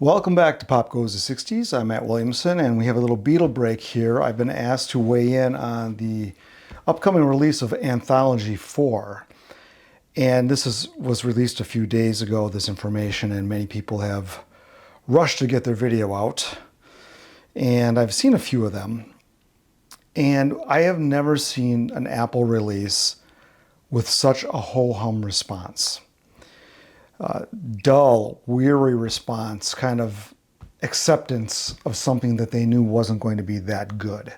Welcome back to Pop Goes the 60s. I'm Matt Williamson, and we have a little Beatle break here. I've been asked to weigh in on the upcoming release of Anthology 4. And was released a few days ago, this information, and many people have rushed to get their video out. And I've seen a few of them. And I have never seen an Apple release with such a ho-hum response. Dull, weary response, kind of acceptance of something that they knew wasn't going to be that good.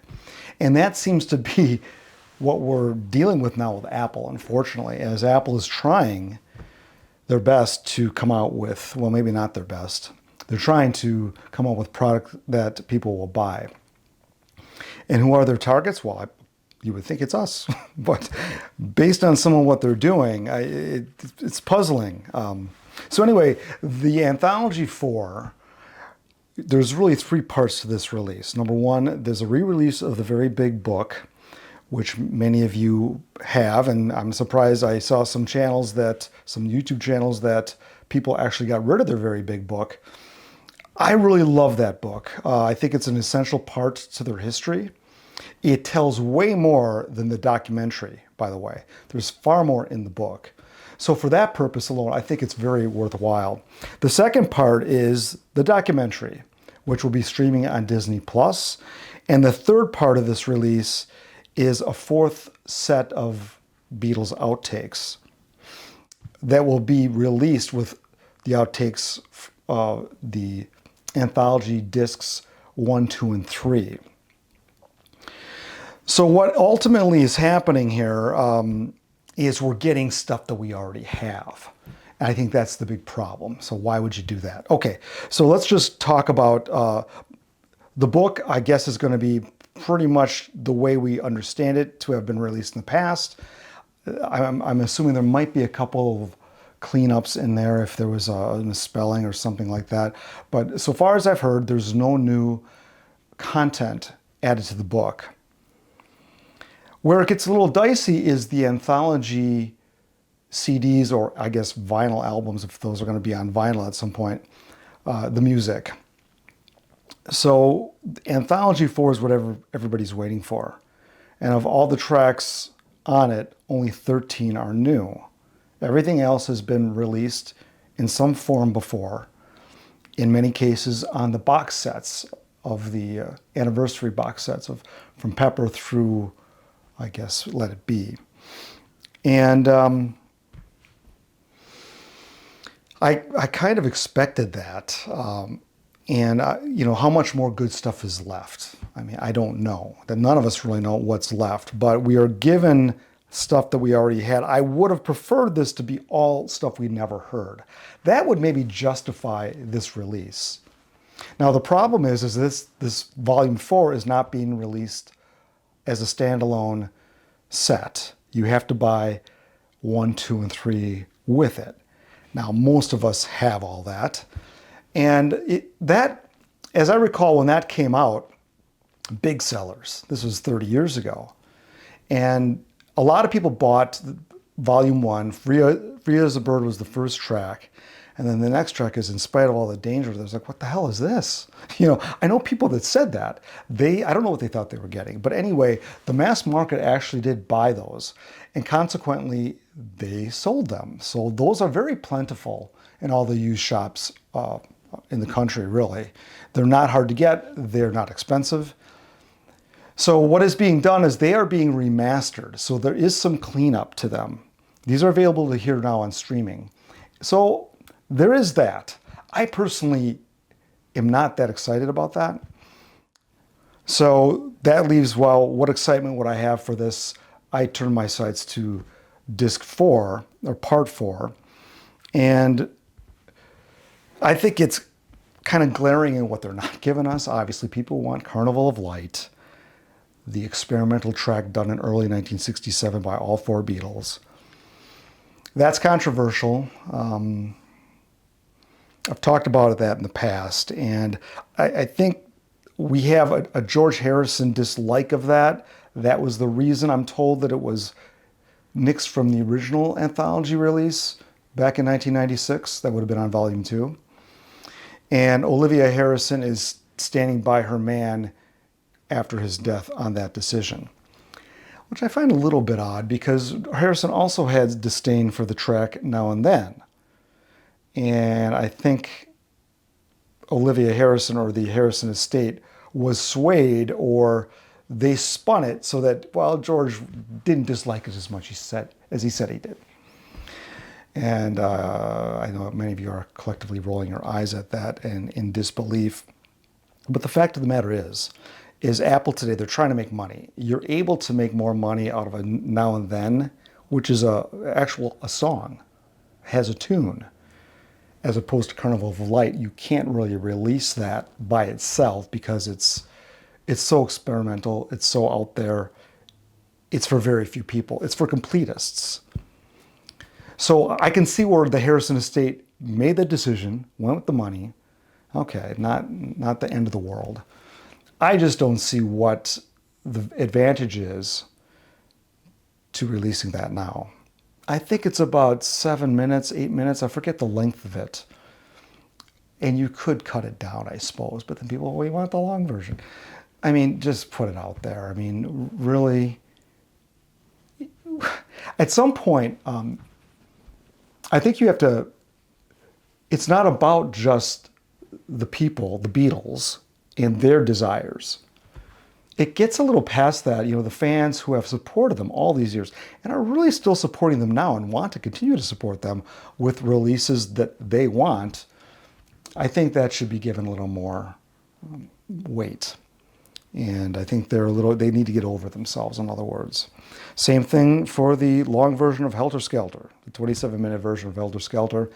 And that seems to be what we're dealing with now with Apple, unfortunately, as Apple is trying their best to come out with, well, maybe not their best. They're trying to come up with product that people will buy. And who are their targets? Well, you would think it's us, but based on some of what they're doing, it's puzzling. So anyway, the Anthology 4, there's really three parts to this release. Number one, there's a re-release of the very big book, which many of you have, and I'm surprised I saw some YouTube channels that people actually got rid of their very big book. I really love that book. I think it's an essential part to their history. It tells way more than the documentary, by the way. There's far more in the book. So for that purpose alone, I think it's very worthwhile. The second part is the documentary, which will be streaming on Disney+. And the third part of this release is a fourth set of Beatles outtakes that will be released with the outtakes, the Anthology discs 1, 2, and 3. So what ultimately is happening here is we're getting stuff that we already have. And I think that's the big problem. So why would you do that? Okay, so let's just talk about the book. I guess is going to be pretty much the way we understand it to have been released in the past. I'm assuming there might be a couple of cleanups in there if there was a misspelling or something like that. But so far as I've heard, there's no new content added to the book. Where it gets a little dicey is the Anthology CDs, or I guess vinyl albums, if those are going to be on vinyl at some point, the music. So Anthology 4 is what everybody's waiting for. And of all the tracks on it, only 13 are new. Everything else has been released in some form before, in many cases on the box sets of the anniversary box sets from Pepper through, I guess, Let It Be. And I kind of expected that. How much more good stuff is left? I mean, I don't know. That none of us really know what's left, but we are given stuff that we already had. I would have preferred this to be all stuff we'd never heard. That would maybe justify this release. Now, the problem is this Volume 4 is not being released as a standalone set. You have to buy 1, 2, and 3 with it. Now, most of us have all that. And that, as I recall, when that came out, big sellers. This was 30 years ago. And a lot of people bought Volume 1. Free as a Bird was the first track. And then the next track is In Spite of All the Danger. There's like, what the hell is this? I know people that said that. I don't know what they thought they were getting. But anyway, the mass market actually did buy those. And consequently, they sold them. So those are very plentiful in all the used shops in the country, really. They're not hard to get. They're not expensive. So what is being done is they are being remastered. So there is some cleanup to them. These are available to hear now on streaming. So there is that. I personally am not that excited about that. So that leaves, well, what excitement would I have for this? I turn my sights to disc 4, or part 4. And I think it's kind of glaring in what they're not giving us. Obviously, people want Carnival of Light, the experimental track done in early 1967 by all 4 Beatles. That's controversial. I've talked about that in the past, and I think we have a George Harrison dislike of that. That was the reason I'm told that it was nixed from the original Anthology release back in 1996. That would have been on Volume 2. And Olivia Harrison is standing by her man after his death on that decision, which I find a little bit odd because Harrison also had disdain for the track Now and Then. And I think Olivia Harrison or the Harrison estate was swayed, or they spun it so that, well, George didn't dislike it as much as he said he did. And I know many of you are collectively rolling your eyes at that and in disbelief. But the fact of the matter is Apple today, they're trying to make money. You're able to make more money out of a Now and Then, which is a song, has a tune, as opposed to Carnival of Light. You can't really release that by itself because it's so experimental, it's so out there, it's for very few people, it's for completists. So I can see where the Harrison estate made the decision, went with the money. Okay, not the end of the world. I just don't see what the advantage is to releasing that now. I think it's about 7 minutes, 8 minutes. I forget the length of it. And you could cut it down, I suppose. But then people, well, you want the long version. I mean, just put it out there. I mean, really, at some point, I think you have to, it's not about just the people, the Beatles, and their desires. It gets a little past that, the fans who have supported them all these years and are really still supporting them now and want to continue to support them with releases that they want. I think that should be given a little more weight. And I think they need to get over themselves, in other words. Same thing for the long version of Helter Skelter, the 27-minute version of Helter Skelter.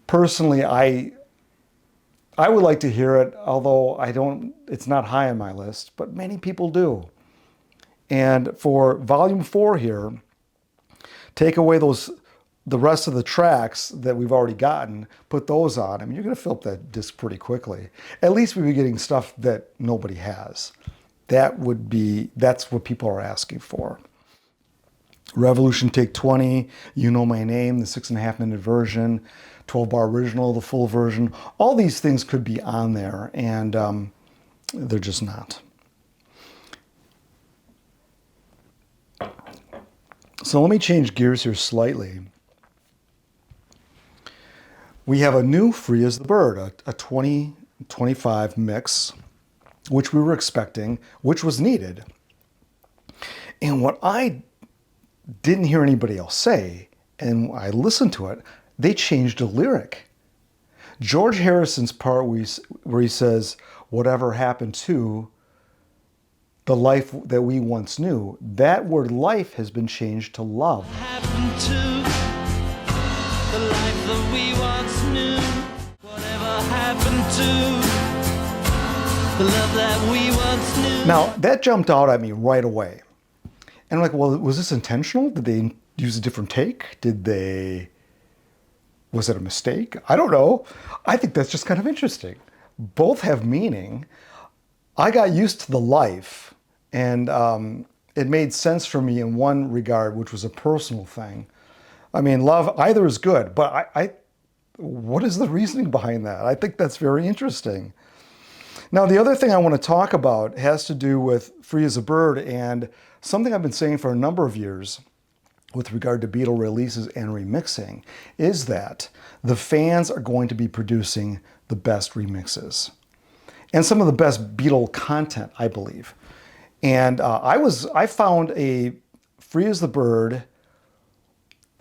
Personally, I would like to hear it, although it's not high on my list, but many people do. And for volume 4 here, take away the rest of the tracks that we've already gotten, put those on. I mean, you're going to fill up that disc pretty quickly. At least we'll be getting stuff that nobody has. That's what people are asking for. Revolution Take 20, You Know My Name, the 6.5-minute version, 12-bar original, the full version. All these things could be on there, and they're just not. So let me change gears here slightly. We have a new Free as the Bird, a 2025 mix, which we were expecting, which was needed. And what I didn't hear anybody else say, and I listened to it, they changed a lyric. George Harrison's part where he says, whatever happened to the life that we once knew, that word life has been changed to love. Happened to the life that we once knew? Whatever happened to the love that we once knew? Now, that jumped out at me right away. And I'm like, well, was this intentional? Did they use a different take? Was it a mistake? I don't know. I think that's just kind of interesting. Both have meaning. I got used to the life, and it made sense for me in one regard, which was a personal thing. I mean, love, either is good, but what is the reasoning behind that? I think that's very interesting. Now, the other thing I want to talk about has to do with Free as a Bird, and something I've been saying for a number of years with regard to Beatle releases and remixing is that the fans are going to be producing the best remixes and some of the best Beatle content, I believe. And I found a Free as the Bird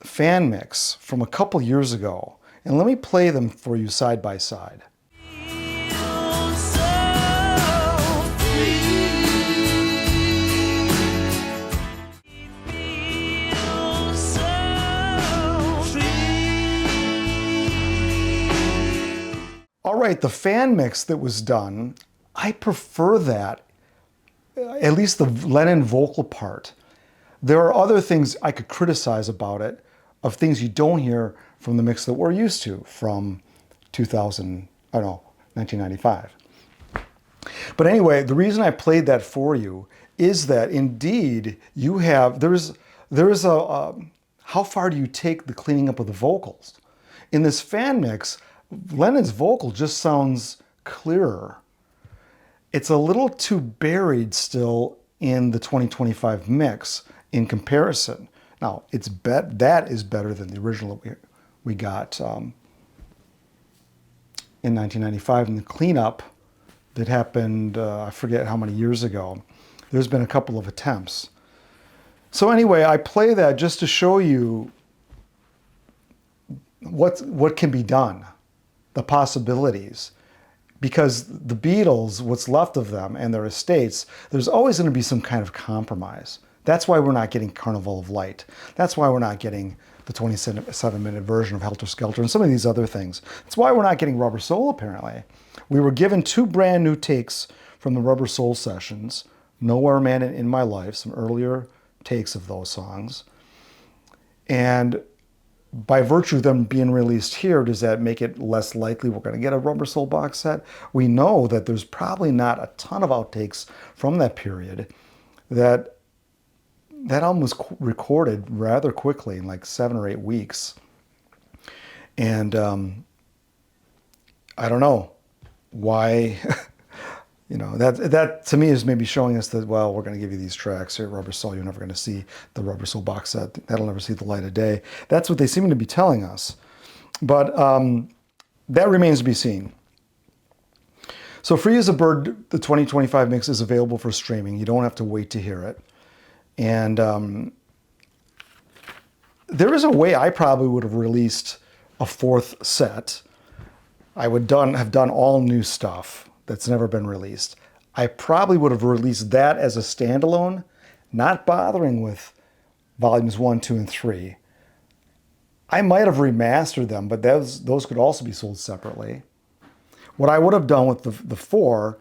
fan mix from a couple years ago, and let me play them for you side by side. All right, the fan mix that was done, I prefer that, at least the Lennon vocal part. There are other things I could criticize about it, of things you don't hear from the mix that we're used to from 1995. But anyway, the reason I played that for you is that indeed there is a how far do you take the cleaning up of the vocals? In this fan mix, Lennon's vocal just sounds clearer. It's a little too buried still in the 2025 mix in comparison. Now, that is better than the original we got in 1995. And the cleanup that happened, I forget how many years ago. There's been a couple of attempts. So anyway, I play that just to show you what can be done, the possibilities. Because the Beatles, what's left of them and their estates, there's always going to be some kind of compromise. That's why we're not getting Carnival of Light. That's why we're not getting the 27-minute version of Helter Skelter and some of these other things. That's why we're not getting Rubber Soul, apparently. We were given 2 brand new takes from the Rubber Soul sessions, Nowhere Man and In My Life, some earlier takes of those songs. And by virtue of them being released here, does that make it less likely we're going to get a Rubber Soul box set? We know that there's probably not a ton of outtakes from that period. That album was recorded rather quickly, in like 7 or 8 weeks. And I don't know why. That to me is maybe showing us that, well, we're going to give you these tracks here, Rubber Soul. You're never going to see the Rubber Soul box set. That'll never see the light of day. That's what they seem to be telling us. But that remains to be seen. So Free as a Bird, the 2025 mix is available for streaming. You don't have to wait to hear it. And there is a way I probably would have released a 4th set. I would have done all new stuff that's never been released. I probably would have released that as a standalone, not bothering with volumes 1, 2, and 3. I might have remastered them, but those could also be sold separately. What I would have done with the 4,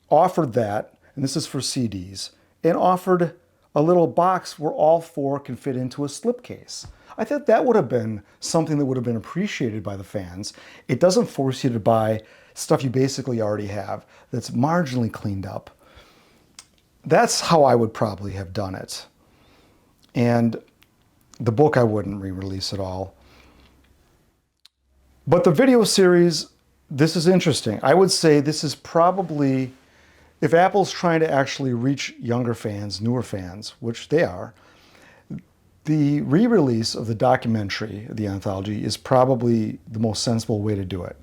offered that, and this is for CDs, and offered a little box where all 4 can fit into a slipcase. I thought that would have been something that would have been appreciated by the fans. It doesn't force you to buy stuff you basically already have that's marginally cleaned up. That's how I would probably have done it. And the book I wouldn't re-release at all. But the video series, this is interesting. I would say this is probably, if Apple's trying to actually reach younger fans, newer fans, which they are, the re-release of the documentary, the anthology, is probably the most sensible way to do it.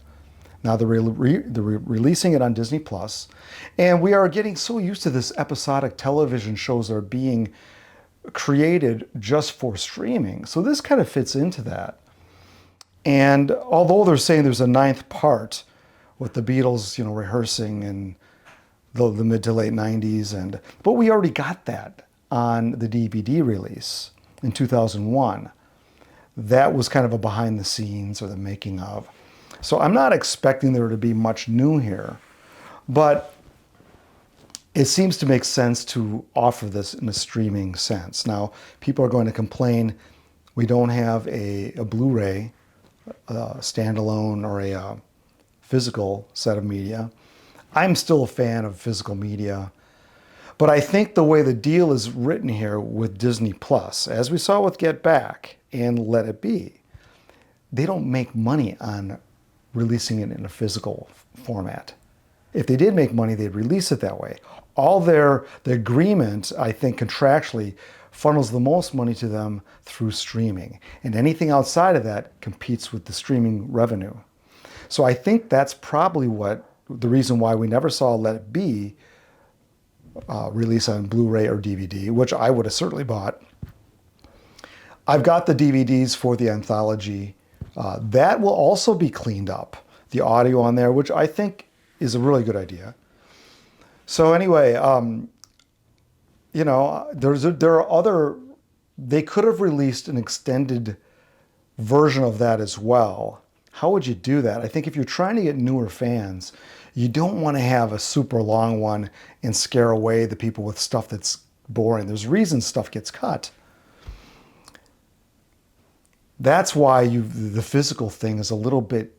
Now they're releasing it on Disney+, and we are getting so used to this episodic television shows that are being created just for streaming. So this kind of fits into that. And although they're saying there's a 9th part with the Beatles, rehearsing in the mid to late 90s, but we already got that on the DVD release in 2001. That was kind of a behind the scenes or the making of. So I'm not expecting there to be much new here, but it seems to make sense to offer this in a streaming sense. Now, people are going to complain we don't have a Blu-ray standalone or a physical set of media. I'm still a fan of physical media, but I think the way the deal is written here with Disney Plus, as we saw with Get Back and Let It Be, they don't make money on releasing it in a physical format. If they did make money, they'd release it that way. All the agreement, I think, contractually funnels the most money to them through streaming. And anything outside of that competes with the streaming revenue. So I think that's probably the reason why we never saw Let It Be release on Blu-ray or DVD, which I would have certainly bought. I've got the DVDs for the anthology. That will also be cleaned up, the audio on there, which I think is a really good idea. So anyway, there are other, they could have released an extended version of that as well. How would you do that? I think if you're trying to get newer fans, you don't want to have a super long one and scare away the people with stuff that's boring. There's reasons stuff gets cut. That's why the physical thing is a little bit,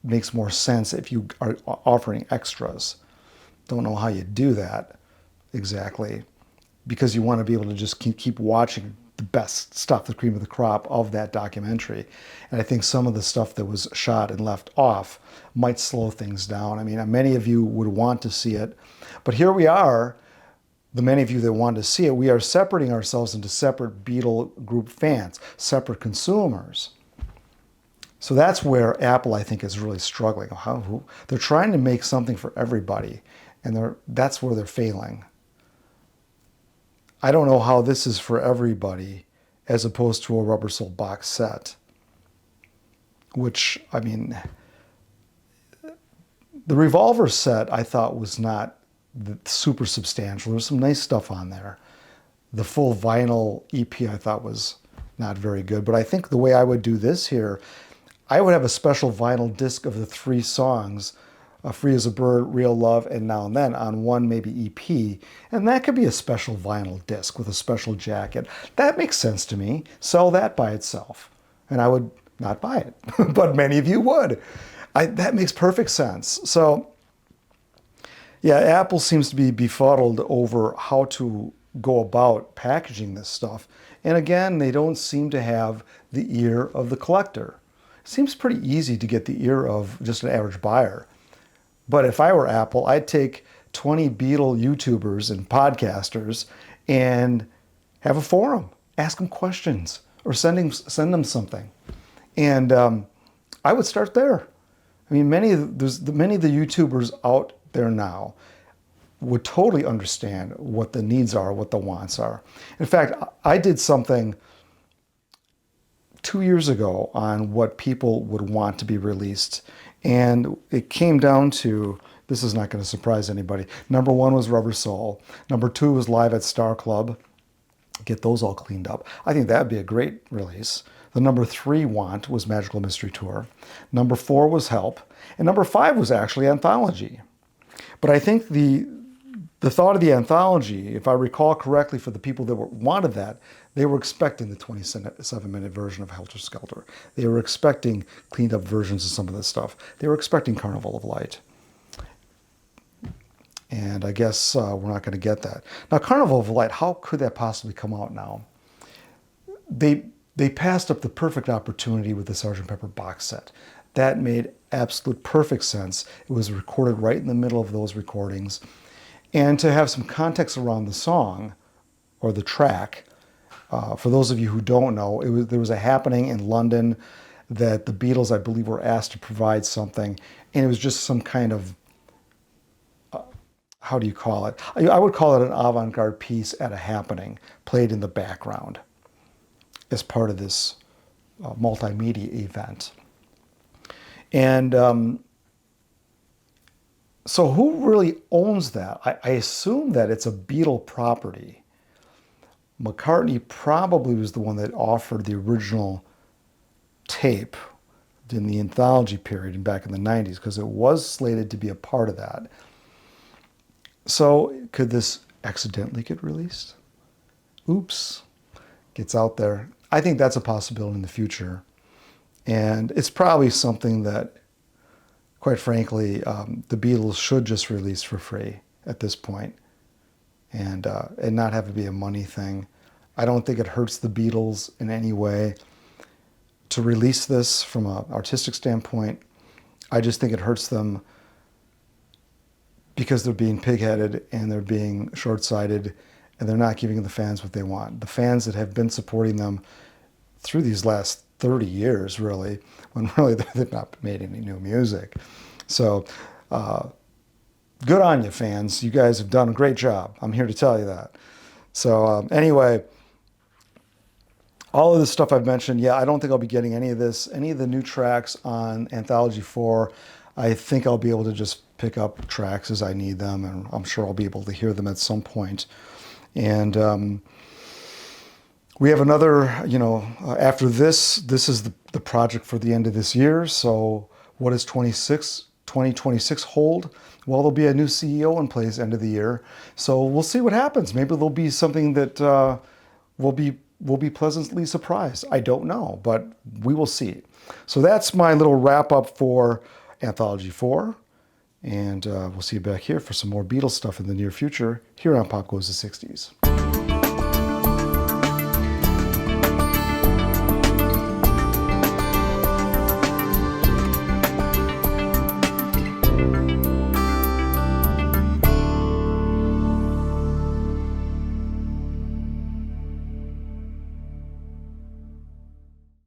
makes more sense if you are offering extras. Don't know how you do that exactly, because you want to be able to just keep watching the best stuff, the cream of the crop of that documentary. And I think some of the stuff that was shot and left off might slow things down. I mean, many of you would want to see it, but here we are, the many of you that want to see it, we are separating ourselves into separate Beatle group fans, separate consumers. So that's where Apple, I think, is really struggling. They're trying to make something for everybody, and that's where they're failing. I don't know how this is for everybody as opposed to a Rubber Soul box set, which, I mean, the Revolver set I thought was not super substantial. There's some nice stuff on there. The full vinyl EP I thought was not very good, but I think the way I would do this here, I would have a special vinyl disc of the 3 songs, Free as a Bird, Real Love, and Now and Then on one maybe EP, and that could be a special vinyl disc with a special jacket. That makes sense to me. Sell that by itself, and I would not buy it, but many of you would. That makes perfect sense. So yeah, Apple seems to be befuddled over how to go about packaging this stuff. And again, they don't seem to have the ear of the collector. It seems pretty easy to get the ear of just an average buyer. But if I were Apple, I'd take 20 Beatle YouTubers and podcasters and have a forum. Ask them questions or send them something. And I would start there. I mean, many of the YouTubers out there now would totally understand what the needs are, what the wants are. In fact, I did something 2 years ago on what people would want to be released, and it came down to, this is not going to surprise anybody, number 1 was Rubber Soul, number 2 was Live at Star Club. Get those all cleaned up. I think that'd be a great release. The number 3 want was Magical Mystery Tour. Number 4 was Help, and number 5 was actually Anthology. But I think the thought of the Anthology, if I recall correctly, for the people that wanted that, they were expecting the 27-minute version of Helter Skelter. They were expecting cleaned up versions of some of this stuff. They were expecting Carnival of Light. And I guess we're not going to get that. Now, Carnival of Light, how could that possibly come out now? They passed up the perfect opportunity with the Sgt. Pepper box set. That made absolute perfect sense. It was recorded right in the middle of those recordings. And to have some context around the song or the track, for those of you who don't know, there was a happening in London that the Beatles, I believe, were asked to provide something, and it was just some kind of, how do you call it? I would call it an avant-garde piece at a happening, played in the background as part of this multimedia event. And so who really owns that? I assume that it's a Beatle property. McCartney probably was the one that offered the original tape in the Anthology period and back in the 90s, because it was slated to be a part of that. So could this accidentally get released? Oops, gets out there. I think that's a possibility in the future. And it's probably something that, quite frankly, the Beatles should just release for free at this point, and not have it be a money thing. I don't think it hurts the Beatles in any way to release this from an artistic standpoint. I just think it hurts them because they're being pig-headed and they're being short-sighted and they're not giving the fans what they want. The fans that have been supporting them through these last 30 years, really, when really they've not made any new music. So good on you, fans. You guys have done a great job. I'm here to tell you that. So anyway, all of this stuff I've mentioned, yeah, I don't think I'll be getting any of this, any of the new tracks on Anthology 4. I think I'll be able to just pick up tracks as I need them, and I'm sure I'll be able to hear them at some point. And we have another, after this is the project for the end of this year. So what does 2026 hold? Well, there'll be a new CEO in place end of the year. So we'll see what happens. Maybe there'll be something that we'll be pleasantly surprised. I don't know, but we will see. So that's my little wrap up for Anthology 4. And we'll see you back here for some more Beatles stuff in the near future here on Pop Goes the 60s.